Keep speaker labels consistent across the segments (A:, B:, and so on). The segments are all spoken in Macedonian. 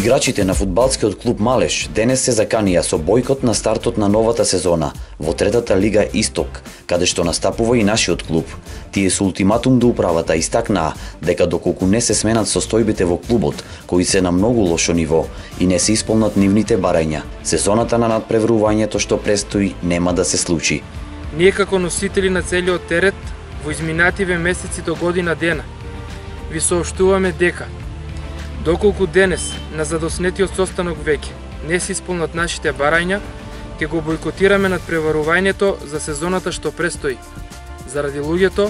A: Играчите на фудбалскиот клуб Малеш денес се заканија со бојкот на стартот на новата сезона во третата лига Исток, каде што настапува и нашиот клуб. Тие со ултиматум до управата истакнаа дека доколку не се сменат состојбите во клубот, кои се на многу лошо ниво и не се исполнат нивните барања, сезоната на надпреварувањето што престои нема да се случи.
B: Ние како носители на целиот терет во изминативе месеци до година дена ви соопштуваме дека доколку денес на задоснетиот состанок веќе не се исполнат нашите барања, ќе го бојкотираме надпреварувањето за сезоната што престои, заради луѓето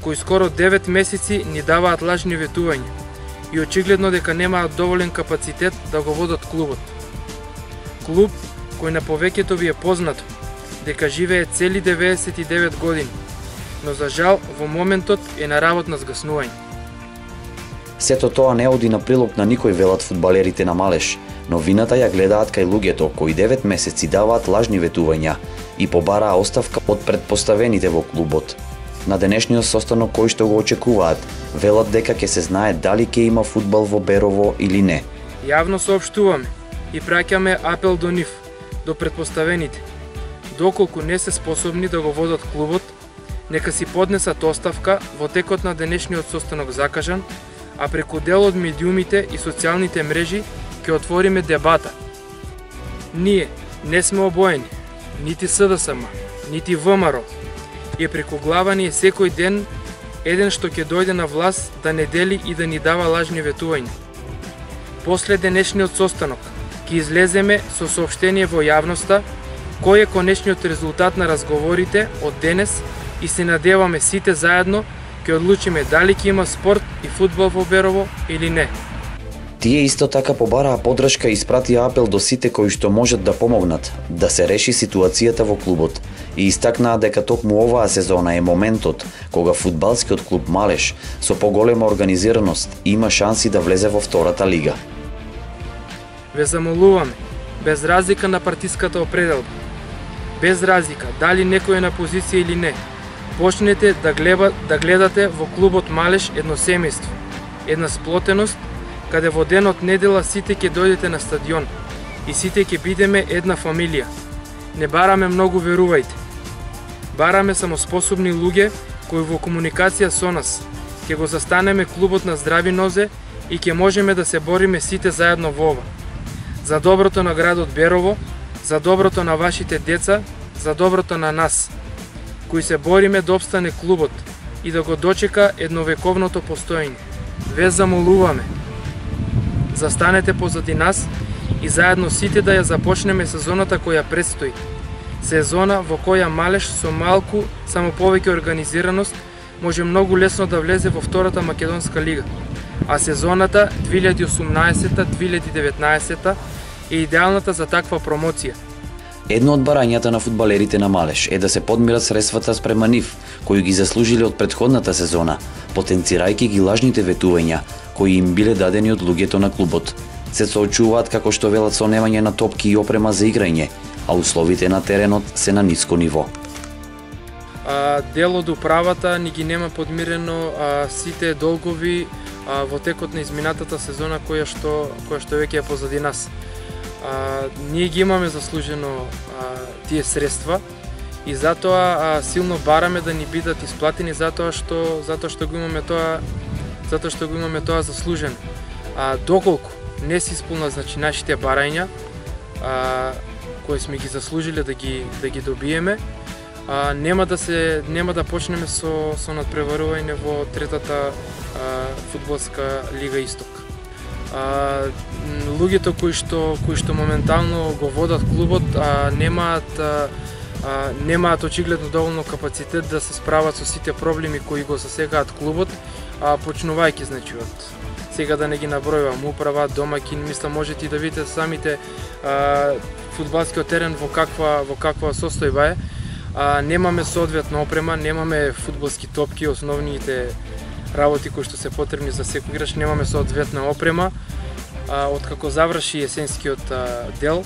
B: кои скоро 9 месеци ни даваат лажни ветувања и очигледно дека немаат доволен капацитет да го водат клубот. Клуб кој на повеќето ви е познато дека живее цели 99 години, но за жал во моментот е на работно згаснување.
A: Сето тоа не оди на прилог на никој, велат фудбалерите на Малеш, но вината ја гледаат кај луѓето кои 9 месеци даваат лажни ветувања и побараа оставка од претпоставените во клубот. На денешниот состанок кој што го очекуваат, велат дека ќе се знае дали ќе има фудбал во Берово или не.
B: Јавно соопштуваме и праќаме апел до нив, до претпоставените. Доколку не се способни да го водат клубот, нека си поднесат оставка во текот на денешниот состанок закажан, а преку дел од медиумите и социјалните мрежи ќе отвориме дебата. Ние не сме обоени, нити СДСМ, нити ВМРО, и преку глава ни е секој ден еден што ќе дојде на власт да не дели и да ни дава лажни ветувања. После денешниот состанок ќе излеземе со соопштение во јавноста кој е конечниот резултат на разговорите од денес и се надеваме сите заедно ќе одлучиме дали ќе има спорт и фудбал во Берово или не.
A: Тие исто така побараа поддршка и испратија апел до сите кои што можат да помогнат да се реши ситуацијата во клубот и истакнаа дека токму оваа сезона е моментот кога фудбалскиот клуб Малеш со поголема организираност има шанси да влезе во втората лига.
B: Ве замолуваме, без разлика на партиската определба, без разлика дали некој е на позиција или не, почнете да гледате во клубот Малеш едно семејство, една сплотеност, каде во денот недела сите ќе дојдете на стадион и сите ќе бидеме една фамилија. Не бараме многу, верувајте. Бараме само способни луѓе кои во комуникација со нас ќе го застанеме клубот на здрави нозе и ќе можеме да се бориме сите заедно во ова. За доброто на градот Берово, за доброто на вашите деца, за доброто на нас, кои се бориме да обстане клубот и да го дочека едновековното постоење. Ве замолуваме, застанете позади нас и заедно сите да ја започнеме сезоната која предстои. Сезона во која Малеш со малку, само повеќе организираност, може многу лесно да влезе во втората македонска лига, а сезоната 2018-2019 е идеалната за таква промоција.
A: Едно од барањата на фудбалерите на Малеш е да се подмират средствата спрема нив, кои ги заслужиле од претходната сезона, потенцирајќи ги лажните ветувања кои им биле дадени од луѓето на клубот. Се соочуваат како што велат со немање на топки и опрема за играње, а условите на теренот се на ниско ниво.
B: Дел од управата ни ги нема подмирено сите долгови во текот на изминатата сезона која што веќе е позади нас. Ние ги имаме заслужено тие средства и затоа силно бараме да ни бидат исплатени затоа што го имаме тоа заслужено. Доколку не се исполнат нашите барања кои сме ги заслужиле да ги добиеме, нема да почнеме со надпреварување во третата фудбалска лига Исток. Луѓето кои што моментално го водат клубот немаат очигледно доволно капацитет да се справат со сите проблеми кои го засегаат клубот, почнувајќи од сега да не ги набројувам, управа, домаќин, мислам можете и да видите самите фудбалскиот терен во каква состојба е. Немаме соодветна опрема, немаме фудбалски топки, основните работи кои што се потребни за секој играч, немаме соодветна опрема. Откако заврши есенскиот дел,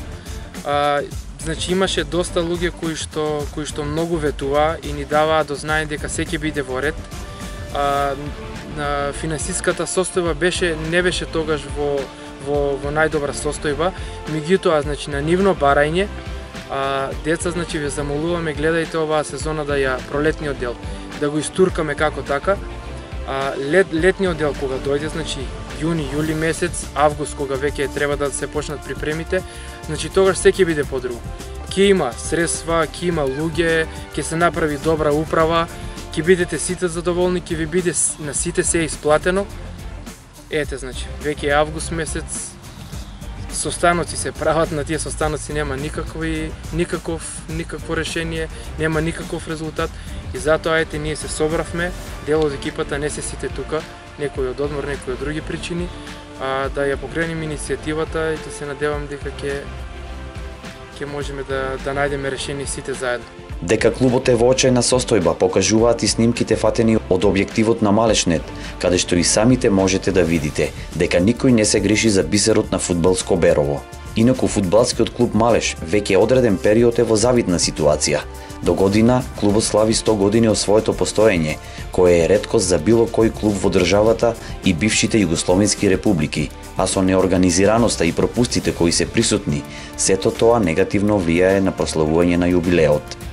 B: значи имаше доста луѓе кои што многу ветуваа и ни даваа до знае дека се ќе биде во ред. Финансиската состојба не беше тогаш во најдобра состојба, меѓутоа значи на нивно барање, деца значи ве замолуваме, гледајте оваа сезона да ја пролетниот дел да го истуркаме како така, летниот дел кога дојде, значи јуни, јули месец, август кога веќе треба да се почнат припремите, значи тогаш се ќе биде подруго. Ќе има средства, ќе има луѓе, ќе се направи добра управа, ќе бидете сите задоволни, ќе ви биде на сите се исплатено. Ете, значи, веќе е август месец, состаноци се прават, на тие состаноци нема никакво решение, нема никаков резултат и затоа ете ние се собравме, дел од екипата не се сите тука, некои од одмор, некои од други причини, да ја покренеме иницијативата и да се надевам дека ќе можеме да најдеме решение сите заедно.
A: Дека клубот е во очајна состојба покажуваат и снимките фатени од објективот на Малешнет, каде што и самите можете да видите дека никој не се грижи за бисерот на фудбалско Берово. Инаку фудбалскиот клуб Малеш веќе одреден период е во завидна ситуација. До година клубот слави 100 години од своето постоење, кое е реткост за било кој клуб во државата и бившите југословенски републики, а со неорганизираноста и пропустите кои се присутни, сето тоа негативно влијае на прославување на јубилеот.